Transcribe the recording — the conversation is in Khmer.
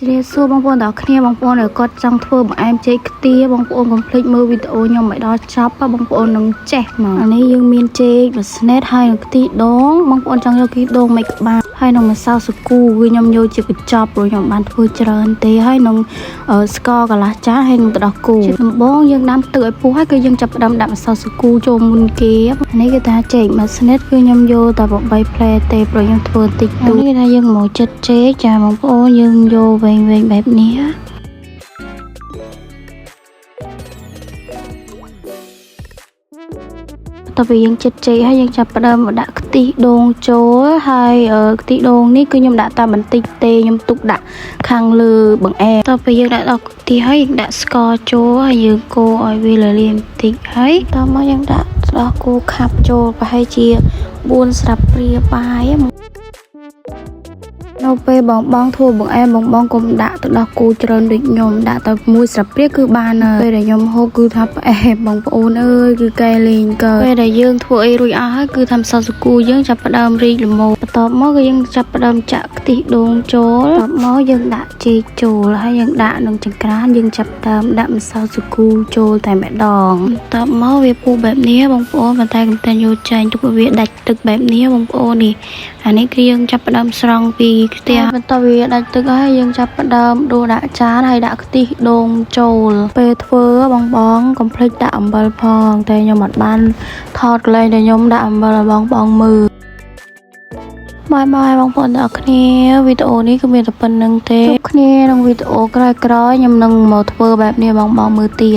จะได้สู้บางคนต่อគ្នាบางคนก็จังធ្វើបងអែមចេកខ្ទាបងប្អូនកុំភ្លេចមើលវីដេអូខ្ញុំឲ្យដល់ចប់បងប្អូននឹងចេះមកអានេះយើងមានចេកមួយស្នេតហើយនឹងខ្ទិះដូងបងប្អូនចង់យកខ្ទិះដូងមិនក្បាលហើយនឹងម្សៅស៊ុគូគឺខ្ញុំយកជាកញ្ចប់ព្រោះខ្ញុំបានធ្វើច្រើនទេហើយនឹងស្ករកន្លះចានហើយនឹងទឹកដោះគោជាដំបូងយើងដាំទឹកឲ្យពុះហើយគឺយើងចាប់ផ្ដើមដាក់ម្សៅស៊ុគូចូលមុនគេនេះគឺថាចេកមួយស្នេតគឺខ្ញុំយកតែ8ផ្លែទេព្រោះខ្ញុំធ្វើតិចតួចនេះគឺថាយើងមកចិត្តចេកចាបងប្អូនយើងយកវែងបែបនេះតើពេលយើងចិត្តចេកហើយយើងចាប់ផ្ដើមដាក់ខ្ទិះដូងចូលហើយខ្ទិះដូងនេះគឺខ្ញុំដាក់តែបន្តិចទេខ្ញុំទុកដាក់ខាងលើបង្អែមតើពេលយើងដាក់ដល់ខ្ទិះហើយយើងដាក់ស្ករចូលហើយយើងកូរឲ្យវាលាយបន្តិចហើយតើមកយើងដាក់ដល់គូខាប់ចូលប្រហែលជា4ស្រាប់ព្រាបាយនៅពេលបងធ្វើបង្អែមបងកុំដាក់ទឹកដោះគោច្រើនដូចខ្ញុំដាក់តែ1ស្រាប់ព្រាគឺបានហើយពេលដែលខ្ញុំហូបគឺថាផ្អែមបងប្អូនអើយគឺកែលេងកើពេលដែលយើងធ្វើអីរួចអស់ហើយគឺថាម្សៅស៊ុគូយើងចាប់ផ្ដើមរីកល្មមបន្ទាប់មកគឺយើងចាប់ផ្ដើមចាក់ខ្ទិះដូងចូលបន្ទាប់មកយើងដាក់ចេកចូលហើយយើងដាក់នឹងចង្ក្រានយើងចាប់ផ្ដើមដាក់ម្សៅស៊ុគូចូលតែម្ដងបន្ទាប់មកវាពុះបែបនេះបងប្អូនប៉ុន្តែកុំតែយកចាញ់ទុកវាដាច់ទឹកបែបនេះបងប្អូននេះអានេះគឺយើងចាប់ផ្ដើមស្រង់ពីខ្ទះបន្ទាប់វាដាច់ទឹកហើយយើងចាប់ផ្ដើមដួសដាក់ចានហើយដាក់ខ្ទិះដូងចូលពេលធ្វើបងកុំភ្លេចដាក់អំបិលផងតែខ្ញុំអត់បានថតកន្លែងដែលខ្ញុំដាក់អំបិលឲ្យបងមើលបាយបងប្អូនទាំងអស់គ្នាវីដេអូនេះគឺមានតែប៉ុណ្្នឹងទេជួបគ្នាក្នុងវីដេអូក្រោយៗខ្ញុំនឹងមកធ្វើបែបនេះបងមើលទៀត